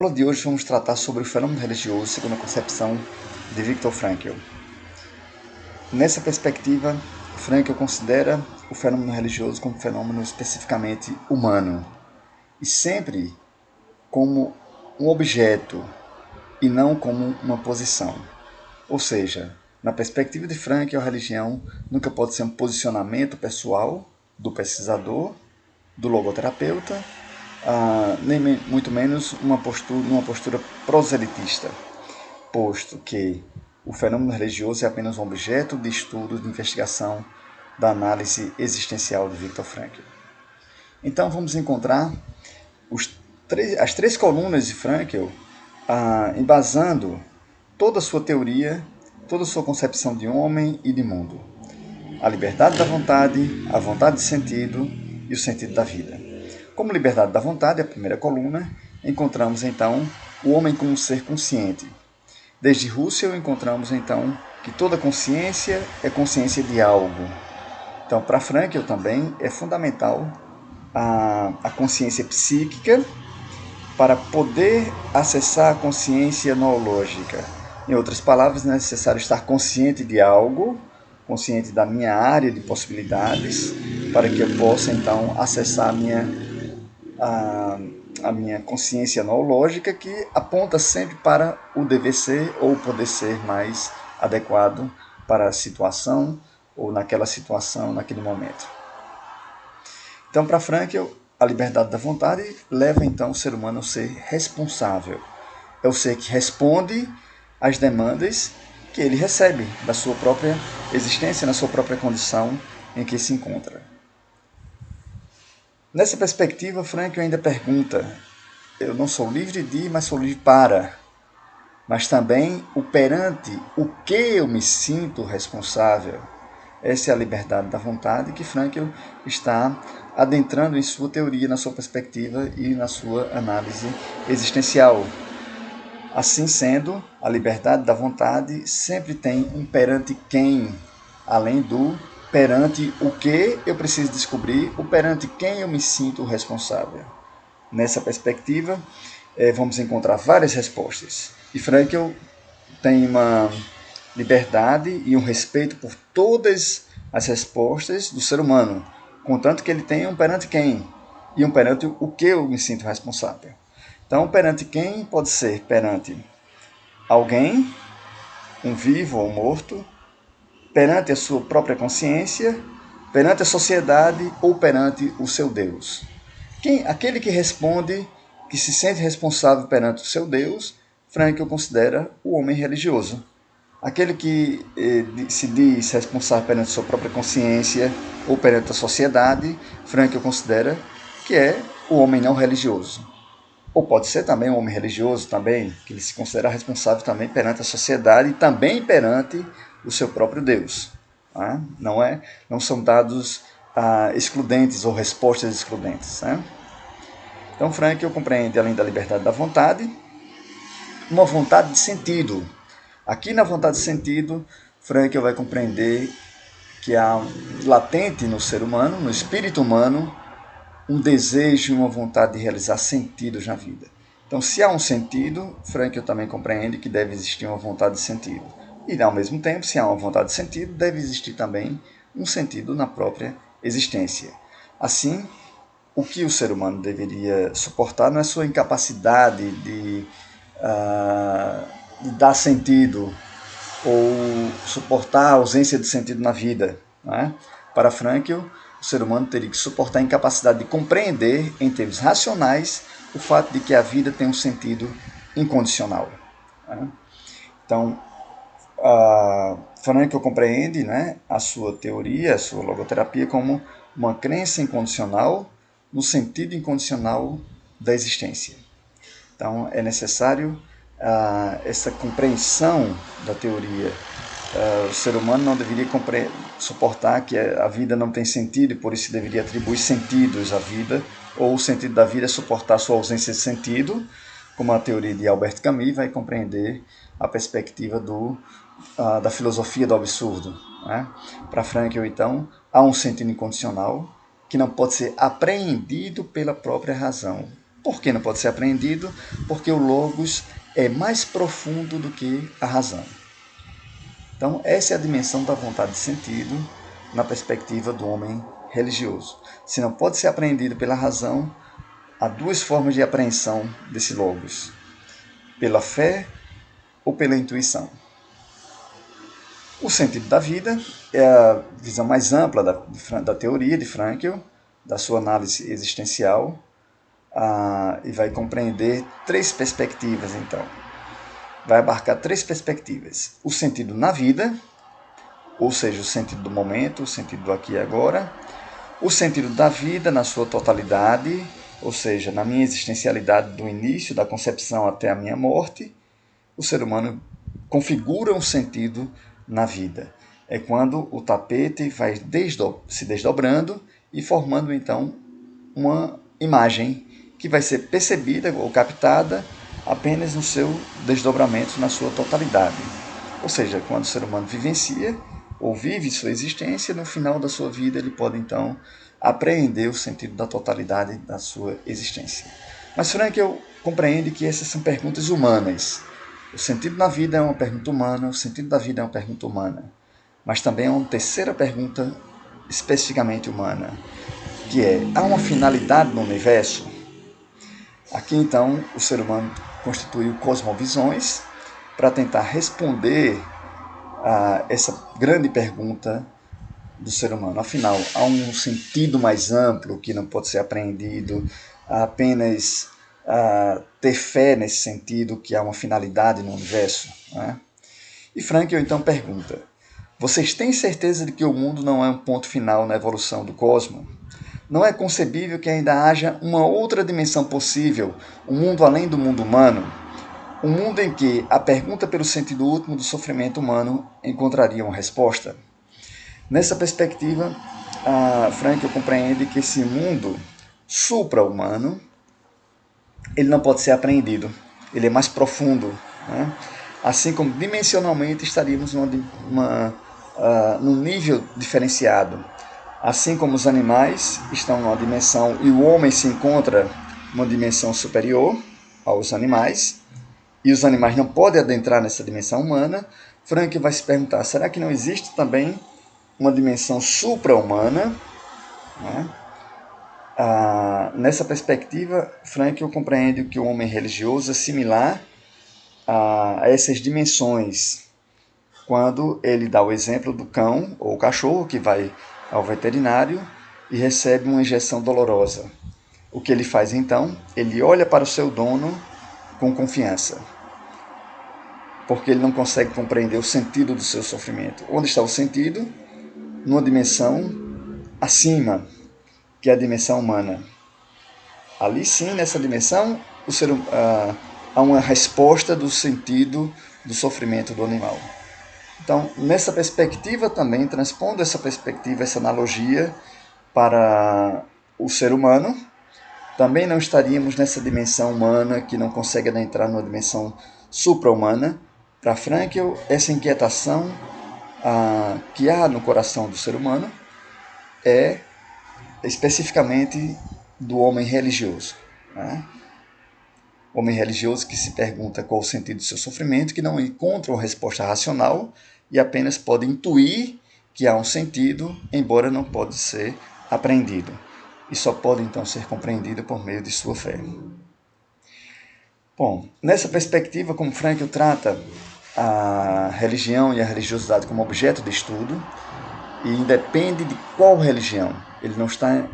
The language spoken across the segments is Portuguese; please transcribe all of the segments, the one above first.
Na aula de hoje vamos tratar sobre o fenômeno religioso segundo a concepção de Viktor Frankl. Nessa perspectiva, Frankl considera o fenômeno religioso como um fenômeno especificamente humano e sempre como um objeto e não como uma posição. Ou seja, na perspectiva de Frankl, a religião nunca pode ser um posicionamento pessoal do pesquisador, do logoterapeuta, nem muito menos uma postura proselitista, posto que o fenômeno religioso é apenas um objeto de estudo, de investigação da análise existencial de Viktor Frankl. Então vamos encontrar as três colunas de Frankl embasando toda a sua teoria, toda a sua concepção de homem e de mundo. A liberdade da vontade, a vontade de sentido e o sentido da vida. Como liberdade da vontade, a primeira coluna, encontramos então o homem como um ser consciente. Desde Husserl encontramos então que toda consciência é consciência de algo. Então, para Frankl também é fundamental a consciência psíquica para poder acessar a consciência noológica. Em outras palavras, é necessário estar consciente de algo, consciente da minha área de possibilidades, para que eu possa então acessar a minha consciência noológica, que aponta sempre para o dever ser ou o poder ser mais adequado para a situação ou naquela situação, naquele momento. Então, para Frankl, a liberdade da vontade leva então o ser humano a ser responsável. É o ser que responde às demandas que ele recebe da sua própria existência, na sua própria condição em que se encontra. Nessa perspectiva, Frankl ainda pergunta: eu não sou livre de, mas sou livre para. Mas também o perante o que eu me sinto responsável. Essa é a liberdade da vontade que Frankl está adentrando em sua teoria, na sua perspectiva e na sua análise existencial. Assim sendo, a liberdade da vontade sempre tem um perante quem, além do perante o que eu preciso descobrir, o perante quem eu me sinto responsável. Nessa perspectiva, vamos encontrar várias respostas. E Frankl tem uma liberdade e um respeito por todas as respostas do ser humano, contanto que ele tenha um perante quem e um perante o que eu me sinto responsável. Então, perante quem pode ser perante alguém, um vivo ou um morto, perante a sua própria consciência, perante a sociedade ou perante o seu Deus. Aquele que responde, que se sente responsável perante o seu Deus, Frankl considera o homem religioso. Aquele que se diz responsável perante a sua própria consciência ou perante a sociedade, Frankl considera que é o homem não religioso. Ou pode ser também um homem religioso, também, que ele se considera responsável também perante a sociedade e também perante o seu próprio Deus. Tá? Não são dados excludentes ou respostas excludentes. Né? Então, Frankl compreende, além da liberdade da vontade, uma vontade de sentido. Aqui na vontade de sentido, Frankl vai compreender que há latente no ser humano, no espírito humano, um desejo e uma vontade de realizar sentidos na vida. Então, se há um sentido, Frankl também compreende que deve existir uma vontade de sentido. E, ao mesmo tempo, se há uma vontade de sentido, deve existir também um sentido na própria existência. Assim, o que o ser humano deveria suportar não é sua incapacidade de dar sentido ou suportar a ausência de sentido na vida. Né? Para Frankl, o ser humano teria que suportar a incapacidade de compreender, em termos racionais, o fato de que a vida tem um sentido incondicional. Né? Então, Frankl compreende, né, a sua teoria, a sua logoterapia, como uma crença incondicional no sentido incondicional da existência. Então, é necessário essa compreensão da teoria. O ser humano não deveria suportar que a vida não tem sentido e por isso deveria atribuir sentidos à vida, ou o sentido da vida é suportar sua ausência de sentido, como a teoria de Albert Camus vai compreender a perspectiva da filosofia do absurdo. Né? Para Frankl, então, há um sentido incondicional que não pode ser apreendido pela própria razão. Por que não pode ser apreendido? Porque o Logos é mais profundo do que a razão. Então, essa é a dimensão da vontade de sentido na perspectiva do homem religioso. Se não pode ser apreendido pela razão, há duas formas de apreensão desse Logos: pela fé ou pela intuição. O sentido da vida é a visão mais ampla da teoria de Frankl, da sua análise existencial, e vai compreender três perspectivas, então. Vai abarcar três perspectivas: o sentido na vida, ou seja, o sentido do momento, o sentido do aqui e agora; o sentido da vida na sua totalidade, ou seja, na minha existencialidade do início da concepção até a minha morte. O ser humano configura um sentido na vida. É quando o tapete vai se desdobrando e formando, então, uma imagem que vai ser percebida ou captada apenas no seu desdobramento, na sua totalidade. Ou seja, quando o ser humano vivencia ou vive sua existência, no final da sua vida ele pode, então, apreender o sentido da totalidade da sua existência. Mas Frankl compreende que essas são perguntas humanas. O sentido da vida é uma pergunta humana, o sentido da vida é uma pergunta humana. Mas também é uma terceira pergunta especificamente humana, que é: há uma finalidade no universo? Aqui, então, o ser humano constituiu cosmovisões para tentar responder a essa grande pergunta do ser humano. Afinal, há um sentido mais amplo que não pode ser apreendido, apenas ter fé nesse sentido, que há uma finalidade no universo, né? E Frankl então pergunta: vocês têm certeza de que o mundo não é um ponto final na evolução do cosmos? Não é concebível que ainda haja uma outra dimensão possível, um mundo além do mundo humano? Um mundo em que a pergunta pelo sentido último do sofrimento humano encontraria uma resposta? Nessa perspectiva, Frankl compreende que esse mundo supra-humano ele não pode ser apreendido, ele é mais profundo, né? Assim como dimensionalmente estaríamos num nível diferenciado. Assim como os animais estão numa dimensão e o homem se encontra numa dimensão superior aos animais, e os animais não podem adentrar nessa dimensão humana, Frankl vai se perguntar: será que não existe também uma dimensão supra-humana, né? Nessa perspectiva, Frankl compreende que o homem religioso é similar a essas dimensões, quando ele dá o exemplo do cão ou cachorro que vai ao veterinário e recebe uma injeção dolorosa. O que ele faz então? Ele olha para o seu dono com confiança, porque ele não consegue compreender o sentido do seu sofrimento. Onde está o sentido? Numa dimensão acima, que é a dimensão humana. Ali sim, nessa dimensão, há uma resposta do sentido do sofrimento do animal. Então, nessa perspectiva também, transpondo essa perspectiva, essa analogia para o ser humano, também não estaríamos nessa dimensão humana que não consegue adentrar numa dimensão supra-humana. Para Frankl, essa inquietação que há no coração do ser humano é especificamente do homem religioso, né? Homem religioso que se pergunta qual o sentido do seu sofrimento, que não encontra uma resposta racional e apenas pode intuir que há um sentido, embora não pode ser apreendido. E só pode então ser compreendido por meio de sua fé. Bom, nessa perspectiva, como Frankl trata a religião e a religiosidade como objeto de estudo, e independe de qual religião, ele não está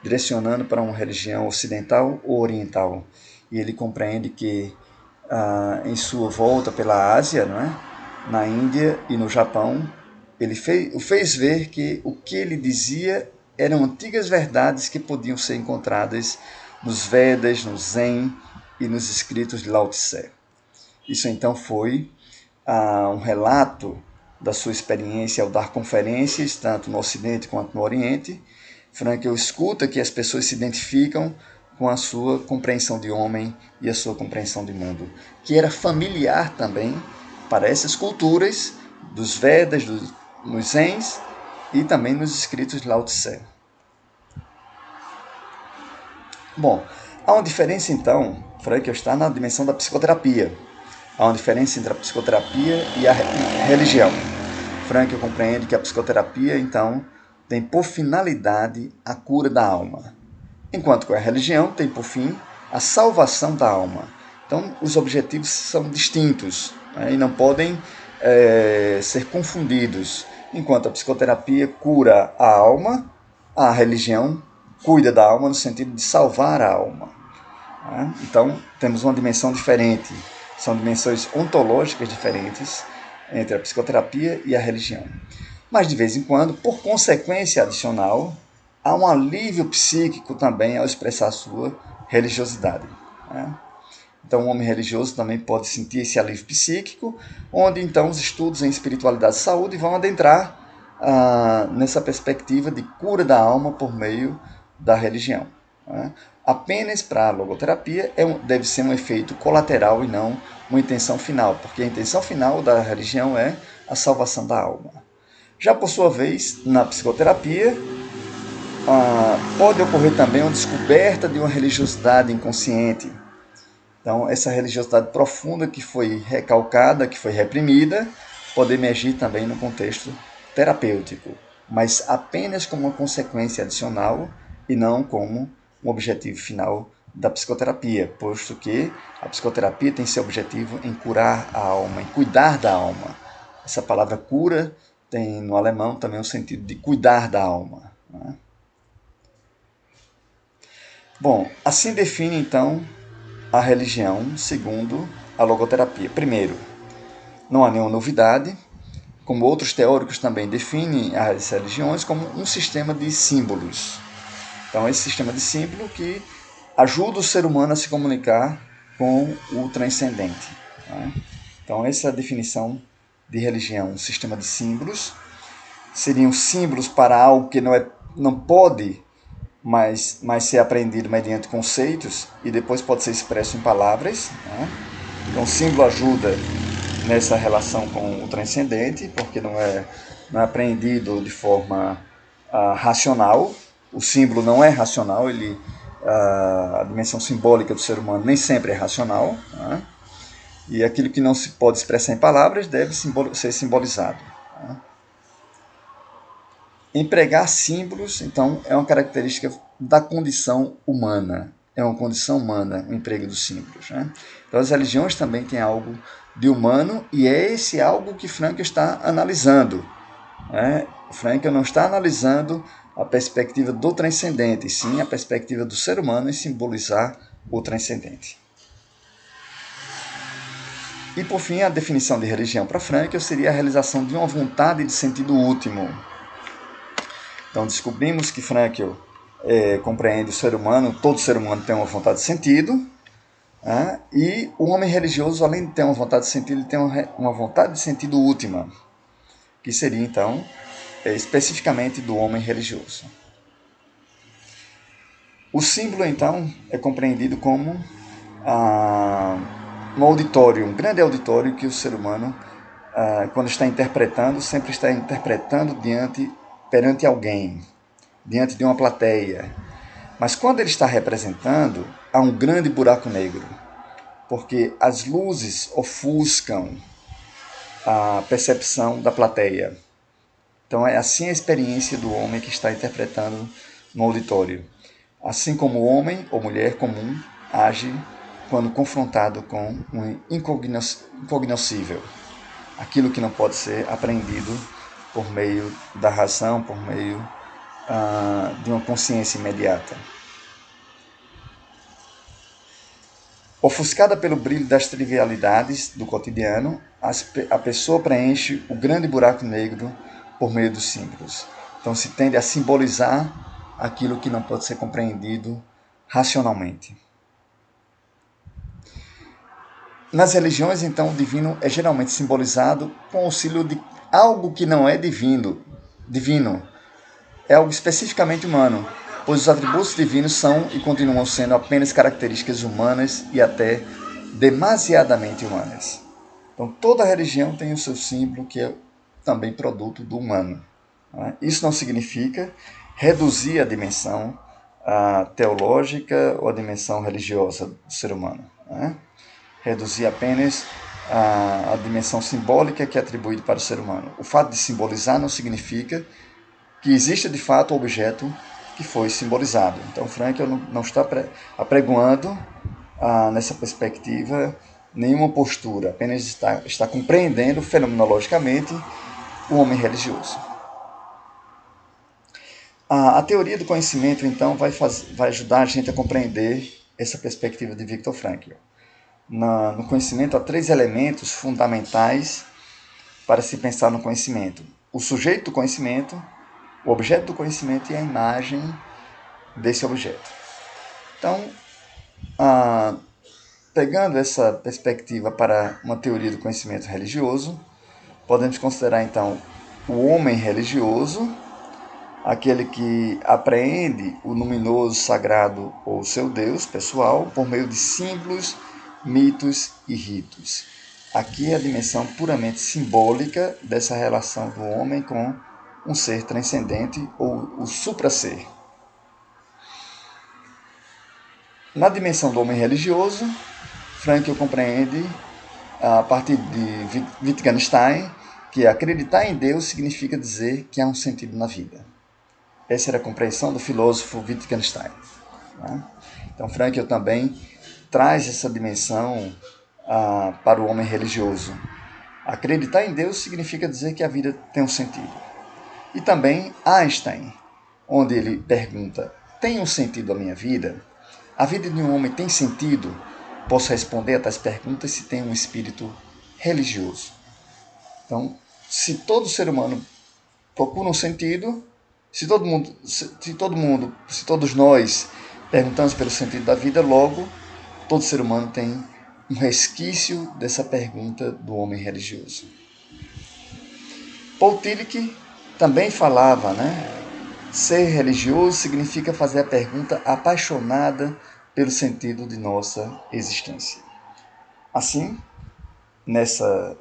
direcionando para uma religião ocidental ou oriental. E ele compreende que em sua volta pela Ásia, não é? Na Índia e no Japão, ele o fez ver que o que ele dizia eram antigas verdades que podiam ser encontradas nos Vedas, no Zen e nos escritos de Lao Tse. Isso então foi um relato da sua experiência ao dar conferências, tanto no Ocidente quanto no Oriente. Frankl escuta que as pessoas se identificam com a sua compreensão de homem e a sua compreensão de mundo, que era familiar também para essas culturas dos Vedas, nos Zens e também nos escritos de Lao Tse. Bom, Há uma diferença, então, Frankl está na dimensão da psicoterapia. Há uma diferença entre a psicoterapia e a religião. Frankl compreende que a psicoterapia, então, tem por finalidade a cura da alma, enquanto que a religião tem por fim a salvação da alma. Então, os objetivos são distintos, né, e não podem ser confundidos. Enquanto a psicoterapia cura a alma, a religião cuida da alma no sentido de salvar a alma. Né? Então, temos uma dimensão diferente. São dimensões ontológicas diferentes entre a psicoterapia e a religião. Mas, de vez em quando, por consequência adicional, há um alívio psíquico também ao expressar a sua religiosidade. Né? Então, o homem religioso também pode sentir esse alívio psíquico, onde, então, os estudos em espiritualidade e saúde vão adentrar nessa perspectiva de cura da alma por meio da religião. Né? Apenas para a logoterapia deve ser um efeito colateral e não uma intenção final, porque a intenção final da religião é a salvação da alma. Já por sua vez, na psicoterapia, pode ocorrer também uma descoberta de uma religiosidade inconsciente. Então, essa religiosidade profunda que foi recalcada, que foi reprimida, pode emergir também no contexto terapêutico, mas apenas como uma consequência adicional e não como um objetivo final da psicoterapia, posto que a psicoterapia tem seu objetivo em curar a alma, em cuidar da alma. Essa palavra cura tem no alemão também o sentido de cuidar da alma. Né? Bom, assim define então a religião segundo a logoterapia. Primeiro, não há nenhuma novidade, como outros teóricos também definem as religiões como um sistema de símbolos. Então, esse sistema de símbolo que ajuda o ser humano a se comunicar com o transcendente. Né? Então, essa é a definição de religião, um sistema de símbolos. Seriam símbolos para algo que não pode mais ser aprendido mediante conceitos e depois pode ser expresso em palavras. Né? Então, o símbolo ajuda nessa relação com o transcendente, porque não é aprendido de forma racional. O símbolo não é racional, a dimensão simbólica do ser humano nem sempre é racional. Né? E aquilo que não se pode expressar em palavras deve ser simbolizado. Né? Empregar símbolos, então, é uma característica da condição humana. É uma condição humana o emprego dos símbolos. Né? Então, as religiões também têm algo de humano e é esse algo que Frankl está analisando. Né? Frankl não está analisando a perspectiva do transcendente, sim a perspectiva do ser humano em simbolizar o transcendente. E, por fim, a definição de religião para Frankl seria a realização de uma vontade de sentido último. Então, descobrimos que Frankl compreende o ser humano, todo ser humano tem uma vontade de sentido, e o homem religioso, além de ter uma vontade de sentido, ele tem uma vontade de sentido última, que seria, então, especificamente do homem religioso. O símbolo, então, é compreendido como um auditório, um grande auditório que o ser humano, quando está interpretando, sempre está interpretando perante alguém, diante de uma plateia. Mas quando ele está representando, há um grande buraco negro, porque as luzes ofuscam a percepção da plateia. Então é assim a experiência do homem que está interpretando no auditório. Assim como o homem ou mulher comum age quando confrontado com um incognoscível, aquilo que não pode ser aprendido por meio da razão, por meio de uma consciência imediata. Ofuscada pelo brilho das trivialidades do cotidiano, a pessoa preenche o grande buraco negro por meio dos símbolos. Então se tende a simbolizar aquilo que não pode ser compreendido racionalmente. Nas religiões, então, o divino é geralmente simbolizado com o auxílio de algo que não é divino. É algo especificamente humano, pois os atributos divinos são e continuam sendo apenas características humanas e até demasiadamente humanas. Então, toda religião tem o seu símbolo, que é também produto do humano. Isso não significa reduzir a dimensão a teológica ou a dimensão religiosa do ser humano, né? Reduzir apenas a dimensão simbólica que é atribuída para o ser humano. O fato de simbolizar não significa que exista de fato o objeto que foi simbolizado. Então, Frankl não está apregoando nessa perspectiva nenhuma postura, apenas está compreendendo fenomenologicamente o homem religioso. A teoria do conhecimento, então, vai ajudar a gente a compreender essa perspectiva de Viktor Frankl. No conhecimento, há 3 elementos fundamentais para se pensar no conhecimento: o sujeito do conhecimento, o objeto do conhecimento e a imagem desse objeto. Então, pegando essa perspectiva para uma teoria do conhecimento religioso, podemos considerar, então, o homem religioso, aquele que apreende o luminoso sagrado ou seu Deus pessoal por meio de símbolos, mitos e ritos. Aqui é a dimensão puramente simbólica dessa relação do homem com um ser transcendente ou o supra-ser. Na dimensão do homem religioso, Frankl compreende, a partir de Wittgenstein, que acreditar em Deus significa dizer que há um sentido na vida. Essa era a compreensão do filósofo Wittgenstein, né? Então, Frankl também traz essa dimensão para o homem religioso. Acreditar em Deus significa dizer que a vida tem um sentido. E também Einstein, onde ele pergunta: tem um sentido a minha vida? A vida de um homem tem sentido? Posso responder a tais perguntas se tem um espírito religioso. Então, se todo ser humano procura um sentido, se todos nós perguntamos pelo sentido da vida, logo, todo ser humano tem um resquício dessa pergunta do homem religioso. Paul Tillich também falava, né? Ser religioso significa fazer a pergunta apaixonada pelo sentido de nossa existência. Assim, nessa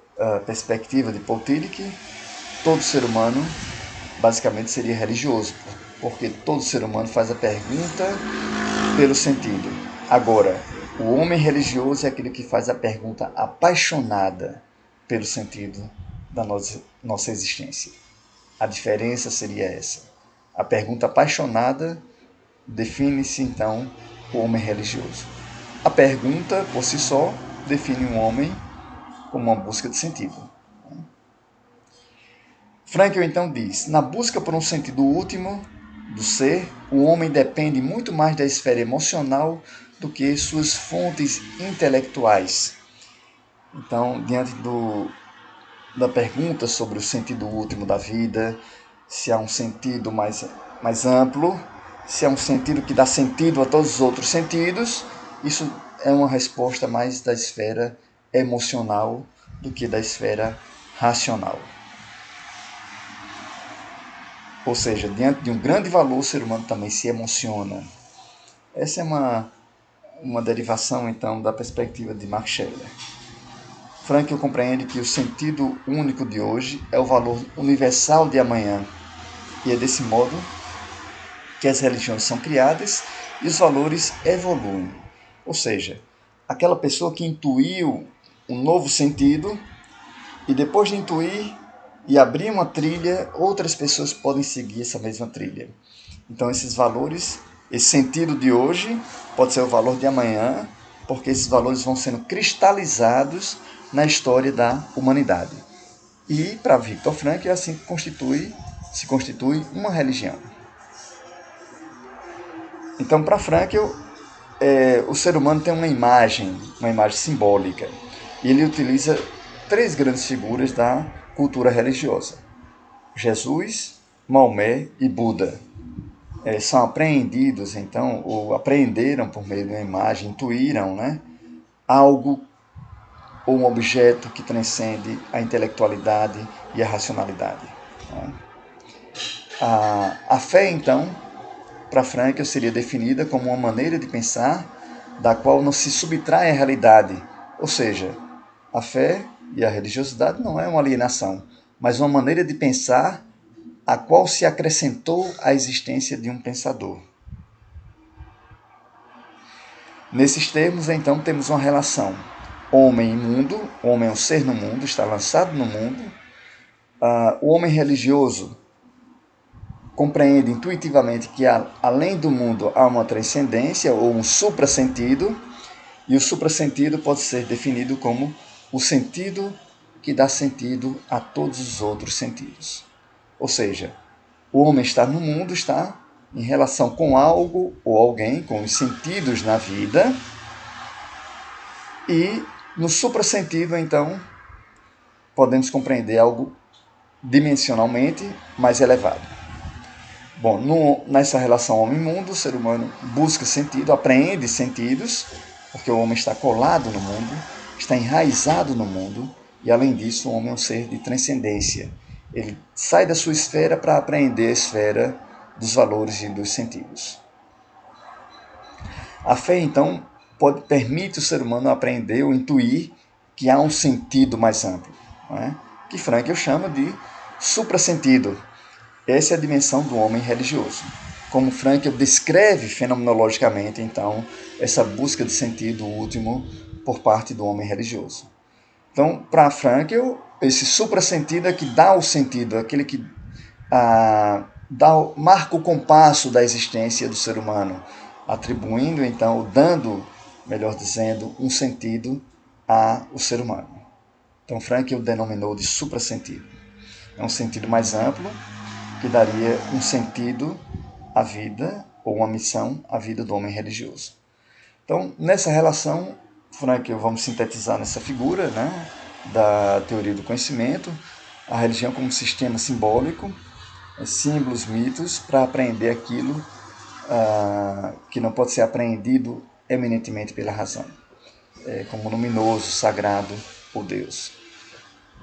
perspectiva de Paul Tillich, todo ser humano basicamente seria religioso, porque todo ser humano faz a pergunta pelo sentido. Agora, o homem religioso é aquele que faz a pergunta apaixonada pelo sentido da nossa existência. A diferença seria essa. A pergunta apaixonada define-se, então, o homem religioso. A pergunta, por si só, define um homem como uma busca de sentido. Frankl, então, diz: na busca por um sentido último do ser, o homem depende muito mais da esfera emocional do que suas fontes intelectuais. Então, diante da pergunta sobre o sentido último da vida, se há um sentido mais amplo, se há um sentido que dá sentido a todos os outros sentidos, isso é uma resposta mais da esfera emocional do que da esfera racional. Ou seja, diante de um grande valor, o ser humano também se emociona. Essa é uma derivação, então, da perspectiva de Max Scheler. Frankl compreende que o sentido único de hoje é o valor universal de amanhã. E é desse modo que as religiões são criadas e os valores evoluem. Ou seja, aquela pessoa que intuiu um novo sentido e depois de intuir e abrir uma trilha, outras pessoas podem seguir essa mesma trilha. Então esses valores, esse sentido de hoje pode ser o valor de amanhã, porque esses valores vão sendo cristalizados na história da humanidade. E para Viktor Frankl é assim que se constitui uma religião. Então, para Frankl, o ser humano tem uma imagem simbólica. E ele utiliza 3 grandes figuras da cultura religiosa: Jesus, Maomé e Buda. São apreendidos, então, ou apreenderam por meio de uma imagem, intuíram, né, algo ou um objeto que transcende a intelectualidade e a racionalidade. A fé, então, para Frankl, seria definida como uma maneira de pensar da qual não se subtrai à realidade. Ou seja, a fé e a religiosidade não é uma alienação, mas uma maneira de pensar a qual se acrescentou a existência de um pensador. Nesses termos, então, temos uma relação homem e mundo. O homem é um ser no mundo, está lançado no mundo. O homem religioso compreende intuitivamente que além do mundo há uma transcendência ou um suprassentido, e o suprassentido pode ser definido como o sentido que dá sentido a todos os outros sentidos. Ou seja, o homem está no mundo, está em relação com algo ou alguém, com os sentidos na vida, e no suprassentido, então, podemos compreender algo dimensionalmente mais elevado. Bom, nessa relação homem-mundo, o ser humano busca sentido, apreende sentidos, porque o homem está colado no mundo, está enraizado no mundo, e além disso, o homem é um ser de transcendência. Ele sai da sua esfera para apreender a esfera dos valores e dos sentidos. A fé, então, permite o ser humano aprender ou intuir que há um sentido mais amplo, não é? Que Frankl chama de suprassentido. Essa é a dimensão do homem religioso. Como Frankl descreve fenomenologicamente, então, essa busca de sentido último por parte do homem religioso. Então, para Frankl, esse suprassentido é que dá o sentido, aquele que marca o compasso da existência do ser humano, atribuindo, então, dando, melhor dizendo, um sentido ao ser humano. Então, Frankl denominou de suprassentido. É um sentido mais amplo, que daria um sentido à vida, ou uma missão à vida do homem religioso. Então, nessa relação, Frankl, vamos sintetizar nessa figura, né, da teoria do conhecimento, a religião como sistema simbólico, símbolos, mitos, para apreender aquilo que não pode ser apreendido eminentemente pela razão, como luminoso, sagrado ou Deus.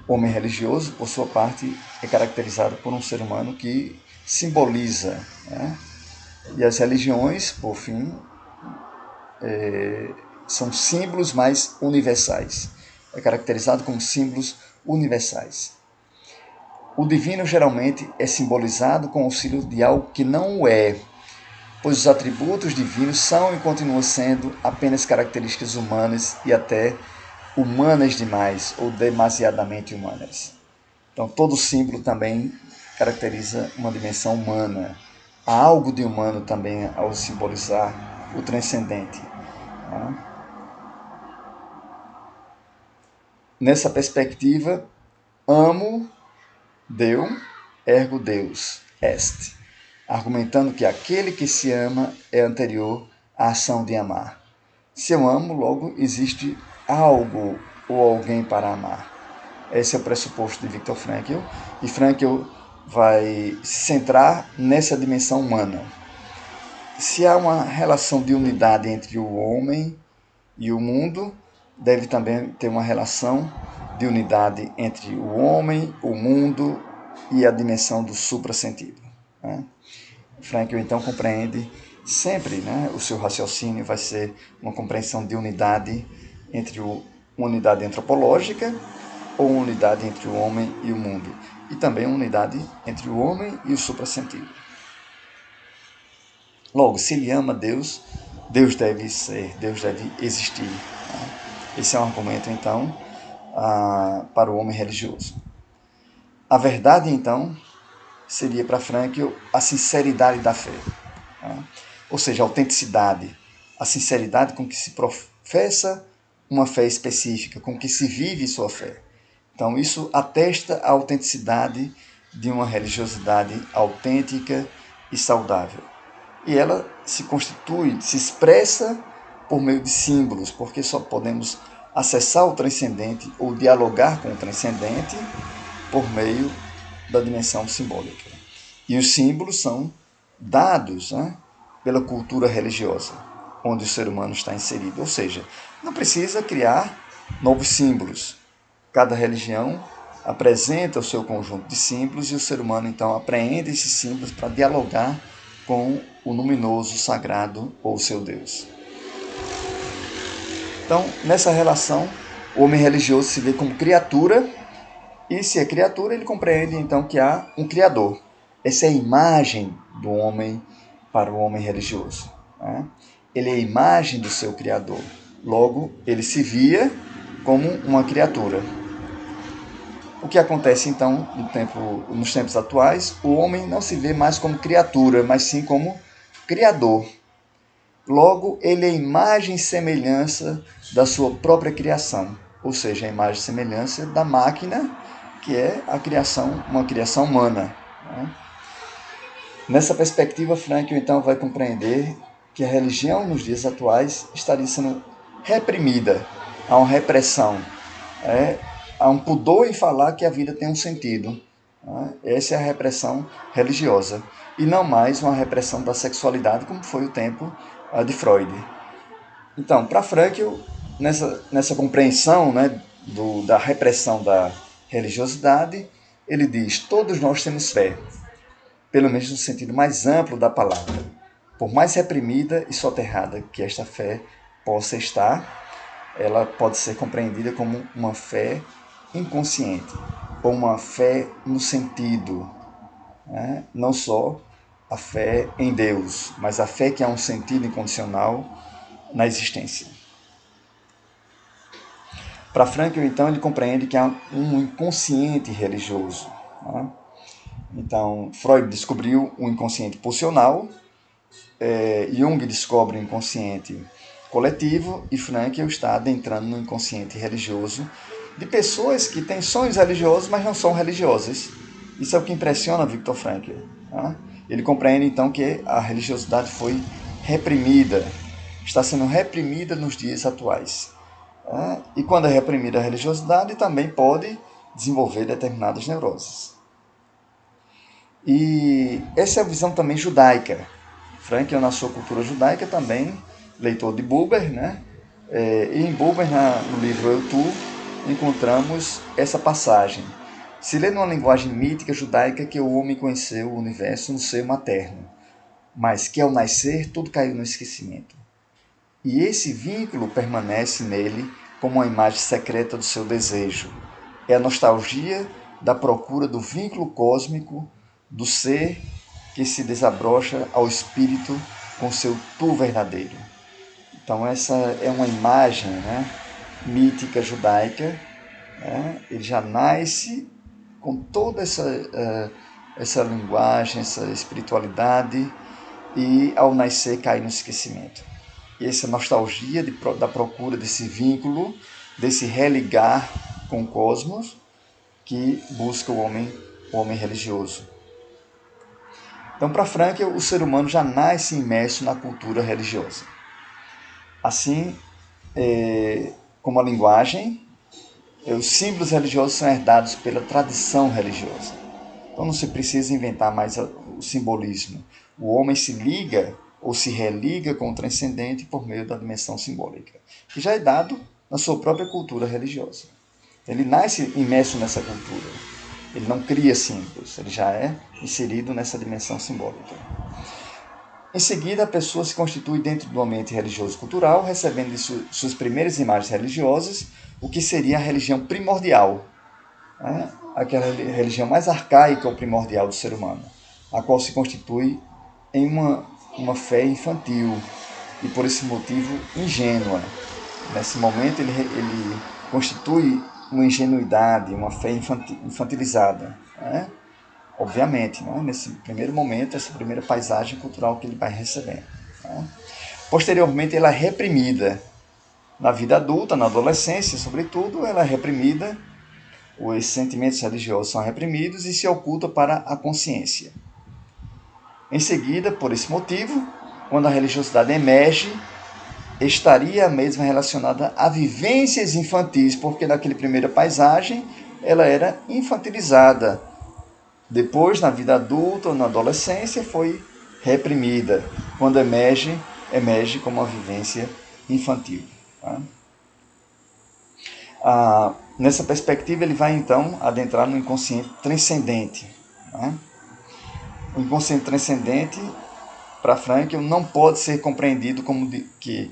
O homem religioso, por sua parte, é caracterizado por um ser humano que simboliza, né? E as religiões, por fim, são símbolos mais universais. É caracterizado como símbolos universais. O divino geralmente é simbolizado com o auxílio de algo que não o é, pois os atributos divinos são e continuam sendo apenas características humanas e até humanas demais ou demasiadamente humanas. Então, todo símbolo também caracteriza uma dimensão humana. Há algo de humano também ao simbolizar o transcendente. Nessa perspectiva, amo, Deu, ergo Deus, est, argumentando que aquele que se ama é anterior à ação de amar. Se eu amo, logo existe algo ou alguém para amar. Esse é o pressuposto de Viktor Frankl, e Frankl vai se centrar nessa dimensão humana. Se há uma relação de unidade entre o homem e o mundo, deve também ter uma relação de unidade entre o homem, o mundo e a dimensão do suprassentido. Né? Frankl, então, compreende sempre, né, o seu raciocínio vai ser uma compreensão de unidade entre uma unidade antropológica ou uma unidade entre o homem e o mundo, e também uma unidade entre o homem e o suprassentido. Logo, se ele ama Deus, Deus deve ser, Deus deve existir. Né? Esse é um argumento, então, para o homem religioso. A verdade, então, seria para Frankl a sinceridade da fé. Né? Ou seja, a autenticidade, a sinceridade com que se professa uma fé específica, com que se vive sua fé. Então, isso atesta a autenticidade de uma religiosidade autêntica e saudável. E ela se constitui, se expressa por meio de símbolos, porque só podemos acessar o transcendente ou dialogar com o transcendente por meio da dimensão simbólica. E os símbolos são dados, né, pela cultura religiosa, onde o ser humano está inserido. Ou seja, não precisa criar novos símbolos. Cada religião apresenta o seu conjunto de símbolos e o ser humano, então, apreende esses símbolos para dialogar com o luminoso, sagrado ou seu Deus. Então, nessa relação, o homem religioso se vê como criatura, e se é criatura, ele compreende, então, que há um Criador. Essa é a imagem do homem para o homem religioso. Né? ele é a imagem do seu Criador. Logo, ele se via como uma criatura. O que acontece então nos tempos atuais? O homem não se vê mais como criatura, mas sim como criador. Logo, ele é a imagem e semelhança da sua própria criação, ou seja, a imagem e semelhança da máquina, que é a criação, uma criação humana. Nessa perspectiva, Frankl então vai compreender que a religião nos dias atuais estaria sendo reprimida. Há uma repressão, há um pudor em falar que a vida tem um sentido. Essa é a repressão religiosa, e não mais uma repressão da sexualidade, como foi o tempo de Freud. Então, para Frankl, nessa compreensão, né, da repressão da religiosidade, ele diz: todos nós temos fé, pelo menos no sentido mais amplo da palavra. Por mais reprimida e soterrada que esta fé possa estar, ela pode ser compreendida como uma fé inconsciente, ou uma fé no sentido, né? Não só a fé em Deus, mas a fé que há um sentido incondicional na existência. Para Frankl, então, ele compreende que há um inconsciente religioso. Então, Freud descobriu o inconsciente pulsional, Jung descobre o inconsciente coletivo, e Frankl está adentrando no inconsciente religioso de pessoas que têm sonhos religiosos, mas não são religiosas. Isso é o que impressiona Viktor Frankl. Ele compreende, então, que a religiosidade foi reprimida, está sendo reprimida nos dias atuais. E quando é reprimida a religiosidade, também pode desenvolver determinadas neuroses. E essa é a visão também judaica. Frankl, na sua cultura judaica, também leitor de Buber, né? E em Buber, no livro Eu Tu, encontramos essa passagem. Se lê numa linguagem mítica judaica que o homem conheceu o universo no seio materno, mas que ao nascer tudo caiu no esquecimento. E esse vínculo permanece nele como uma imagem secreta do seu desejo. É a nostalgia da procura do vínculo cósmico do ser que se desabrocha ao espírito com seu tu verdadeiro. Então essa é uma imagem, né, mítica judaica. Ele já nasce com toda essa linguagem, essa espiritualidade, e ao nascer cai no esquecimento. E essa nostalgia da procura desse vínculo, desse religar com o cosmos, que busca o homem religioso. Então, para Frankl, o ser humano já nasce imerso na cultura religiosa. Assim, como a linguagem, os símbolos religiosos são herdados pela tradição religiosa. Então não se precisa inventar mais o simbolismo. O homem se liga ou se religa com o transcendente por meio da dimensão simbólica, que já é dado na sua própria cultura religiosa. Ele nasce imerso nessa cultura. Ele não cria símbolos, ele já é inserido nessa dimensão simbólica. Em seguida, a pessoa se constitui dentro do ambiente religioso-cultural, recebendo de suas primeiras imagens religiosas o que seria a religião primordial, aquela religião mais arcaica ou primordial do ser humano, a qual se constitui em uma fé infantil e, por esse motivo, ingênua. Nesse momento, ele constitui uma ingenuidade, uma fé infantilizada. Obviamente, nesse primeiro momento, essa primeira paisagem cultural que ele vai recebendo. Posteriormente, ela é reprimida. Na vida adulta, na adolescência, sobretudo, ela é reprimida, os sentimentos religiosos são reprimidos e se ocultam para a consciência. Em seguida, por esse motivo, quando a religiosidade emerge, estaria mesmo relacionada a vivências infantis, porque naquela primeira paisagem ela era infantilizada. Depois, na vida adulta ou na adolescência, foi reprimida. Quando emerge como uma vivência infantil. Nessa perspectiva, ele vai então adentrar no inconsciente transcendente. O inconsciente transcendente, para Frankl, não pode ser compreendido como que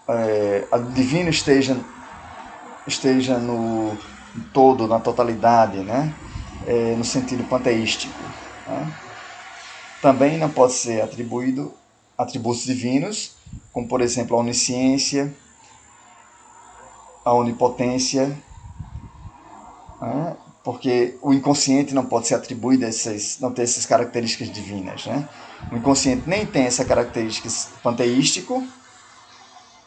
o divino esteja no todo, na totalidade, no sentido panteístico. Também não pode ser atribuído atributos divinos, como por exemplo a onisciência, a onipotência, porque o inconsciente não pode ser atribuído não ter essas características divinas. Né? O inconsciente nem tem essa característica panteístico,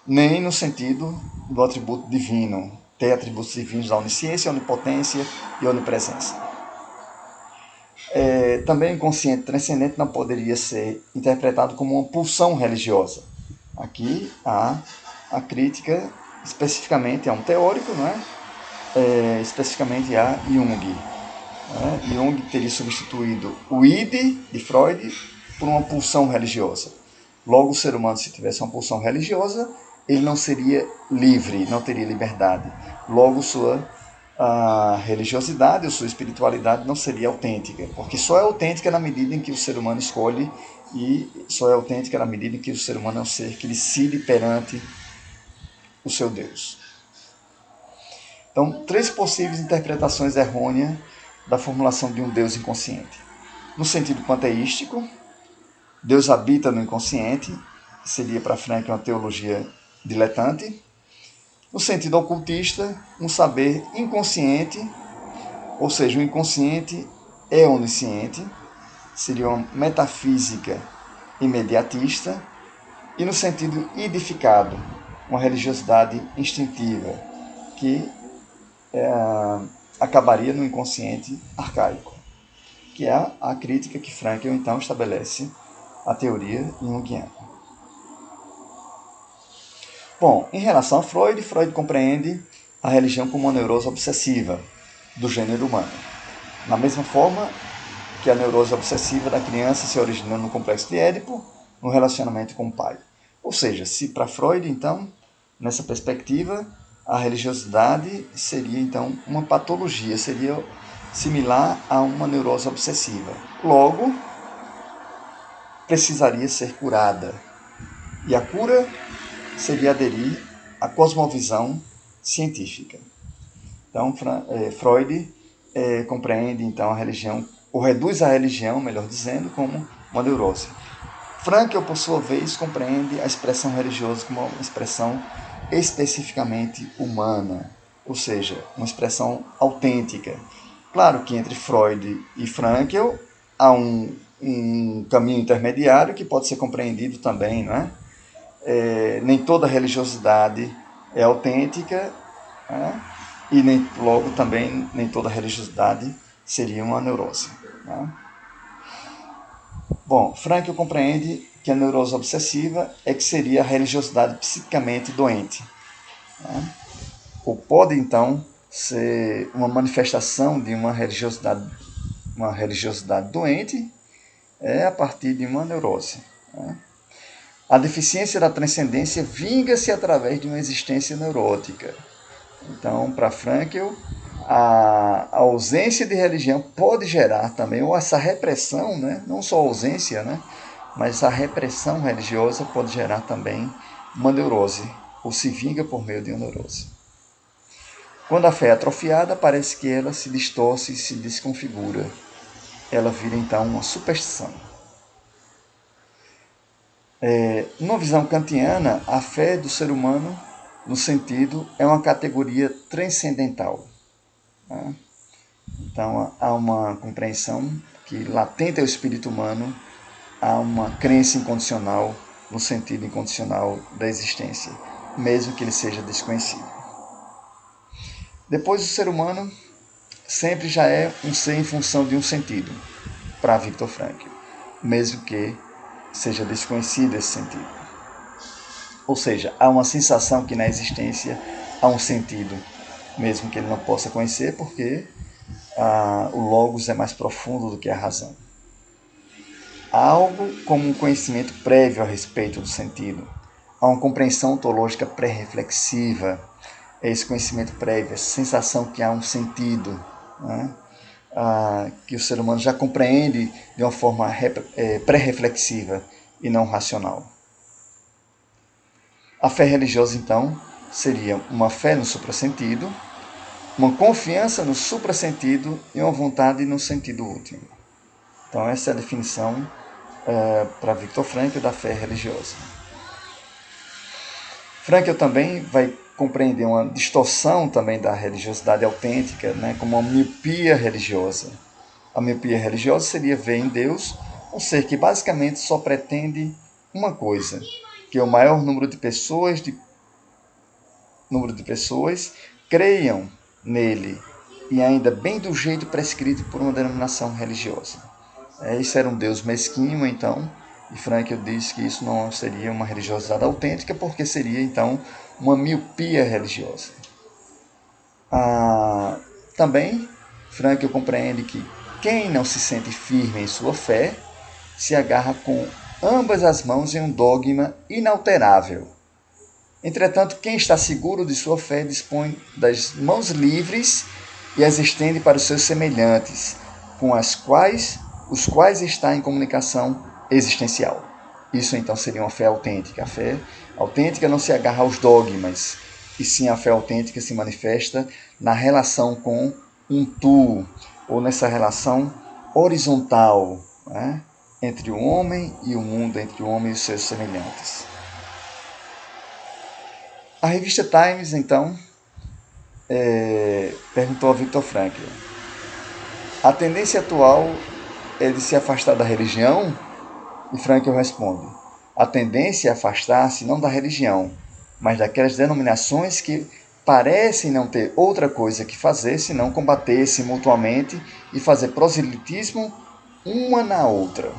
nem no sentido do atributo divino, ter atributos divinos da onisciência, onipotência e onipresença. Também o inconsciente transcendente não poderia ser interpretado como uma pulsão religiosa. Aqui há a crítica especificamente a um teórico, não é? Especificamente a Jung. Jung teria substituído o id de Freud por uma pulsão religiosa. Logo, o ser humano, se tivesse uma pulsão religiosa, ele não seria livre, não teria liberdade. Logo, sua religiosidade ou sua espiritualidade não seria autêntica, porque só é autêntica na medida em que o ser humano escolhe, e só é autêntica na medida em que o ser humano é um ser que decide perante o seu Deus. Então, 3 possíveis interpretações errôneas da formulação de um Deus inconsciente. No sentido panteístico, Deus habita no inconsciente, seria para Frank uma teologia diletante. No sentido ocultista, um saber inconsciente, ou seja, o inconsciente é onisciente, seria uma metafísica imediatista. E no sentido idificado, uma religiosidade instintiva, que acabaria no inconsciente arcaico, que é a crítica que Frankl então estabelece à teoria junguiana. Bom, em relação a Freud compreende a religião como uma neurose obsessiva do gênero humano. Na mesma forma que a neurose obsessiva da criança se origina no complexo de Édipo, no relacionamento com o pai. Ou seja, se para Freud, então, nessa perspectiva, a religiosidade seria, então, uma patologia, seria similar a uma neurose obsessiva. Logo, precisaria ser curada. E a cura seria aderir à cosmovisão científica. Então, Freud compreende, então, a religião, ou reduz a religião, melhor dizendo, como uma neurose. Frankl, por sua vez, compreende a expressão religiosa como uma expressão especificamente humana, ou seja, uma expressão autêntica. Claro que entre Freud e Frankl há um caminho intermediário que pode ser compreendido também, não é? Nem toda religiosidade é autêntica, né? E logo também nem toda religiosidade seria uma neurose. Né? Bom, Frankl compreende que a neurose obsessiva é que seria a religiosidade psiquicamente doente. Né? Ou pode, então, ser uma manifestação de uma religiosidade doente a partir de uma neurose. Né? A deficiência da transcendência vinga-se através de uma existência neurótica. Então, para Frankl, a ausência de religião pode gerar também, ou essa repressão, né? Não só a ausência, né? Mas a repressão religiosa pode gerar também uma neurose, ou se vinga por meio de uma neurose. Quando a fé é atrofiada, parece que ela se distorce e se desconfigura. Ela vira então uma superstição. Numa visão kantiana, a fé do ser humano, no sentido, é uma categoria transcendental. Né? Então, há uma compreensão que latente ao espírito humano, há uma crença incondicional, no sentido incondicional da existência, mesmo que ele seja desconhecido. Depois, o ser humano sempre já é um ser em função de um sentido, para Viktor Frankl, mesmo que seja desconhecido esse sentido. Ou seja, há uma sensação que na existência há um sentido, mesmo que ele não possa conhecer, porque o logos é mais profundo do que a razão. Há algo como um conhecimento prévio a respeito do sentido. Há uma compreensão ontológica pré-reflexiva. Esse conhecimento prévio, essa sensação que há um sentido, né? Que o ser humano já compreende de uma forma pré-reflexiva e não racional. A fé religiosa, então, seria uma fé no suprassentido, uma confiança no suprassentido e uma vontade no sentido último. Então, essa é a definição para Viktor Frankl, da fé religiosa. Frankl também vai compreender uma distorção também da religiosidade autêntica, né, como uma miopia religiosa. A miopia religiosa seria ver em Deus um ser que basicamente só pretende uma coisa, que o maior número de pessoas creiam nele, e ainda bem do jeito prescrito por uma denominação religiosa. Isso era um Deus mesquinho, então, e Frankl diz que isso não seria uma religiosidade autêntica, porque seria, então, uma miopia religiosa. Também, Frankl compreende que quem não se sente firme em sua fé se agarra com ambas as mãos em um dogma inalterável. Entretanto, quem está seguro de sua fé dispõe das mãos livres e as estende para os seus semelhantes, com os quais está em comunicação existencial. Isso então seria uma fé autêntica. A fé autêntica não se agarra aos dogmas, e sim a fé autêntica se manifesta na relação com um tu, ou nessa relação horizontal, né, entre o homem e o mundo, entre o homem e os seus semelhantes. A revista Times, então, perguntou a Viktor Frankl: a tendência atual é de se afastar da religião? E Frankl responde: a tendência é afastar-se não da religião, mas daquelas denominações que parecem não ter outra coisa que fazer senão combater-se mutuamente e fazer proselitismo uma na outra.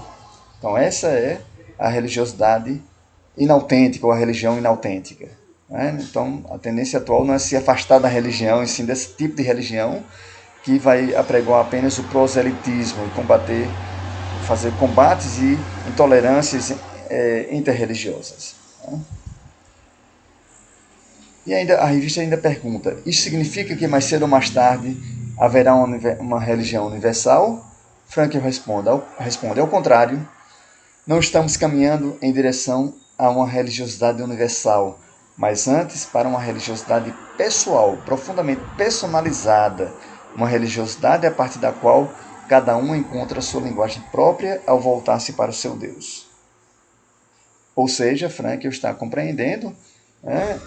Então essa é a religiosidade inautêntica, ou a religião inautêntica. Então a tendência atual não é se afastar da religião, e sim desse tipo de religião que vai apregoar apenas o proselitismo e fazer combates e intolerâncias interreligiosas. E ainda a revista ainda pergunta: isso significa que mais cedo ou mais tarde haverá uma religião universal? Frankl responde: ao contrário, não estamos caminhando em direção a uma religiosidade universal, mas antes para uma religiosidade pessoal, profundamente personalizada, uma religiosidade a partir da qual cada um encontra a sua linguagem própria ao voltar-se para o seu Deus. Ou seja, Frankl está compreendendo,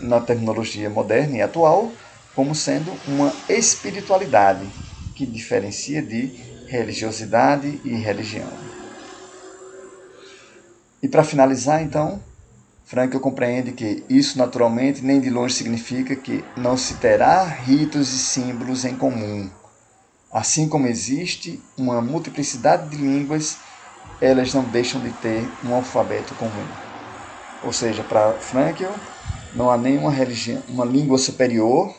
na terminologia moderna e atual, como sendo uma espiritualidade que diferencia de religiosidade e religião. E para finalizar, então, Frankl compreende que isso naturalmente nem de longe significa que não se terá ritos e símbolos em comum. Assim como existe uma multiplicidade de línguas, elas não deixam de ter um alfabeto comum. Ou seja, para Frankl, não há nenhuma uma língua superior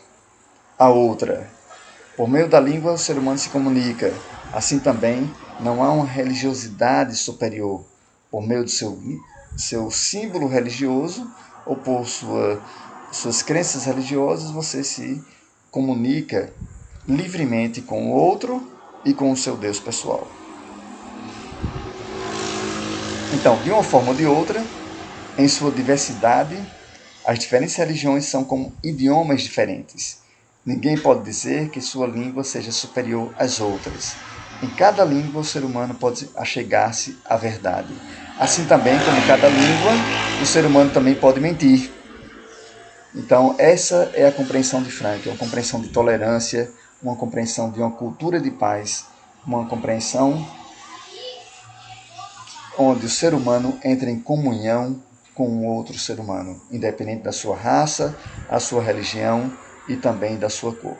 à outra. Por meio da língua, o ser humano se comunica. Assim também, não há uma religiosidade superior. Por meio do seu símbolo religioso ou por suas crenças religiosas, você se comunica livremente com o outro e com o seu Deus pessoal. Então, de uma forma ou de outra, em sua diversidade, as diferentes religiões são como idiomas diferentes. Ninguém pode dizer que sua língua seja superior às outras. Em cada língua, o ser humano pode achegar-se à verdade. Assim também, como em cada língua, o ser humano também pode mentir. Então, essa é a compreensão de Frankl, uma compreensão de tolerância, uma compreensão de uma cultura de paz, uma compreensão onde o ser humano entra em comunhão com um outro ser humano, independente da sua raça, a sua religião e também da sua cor.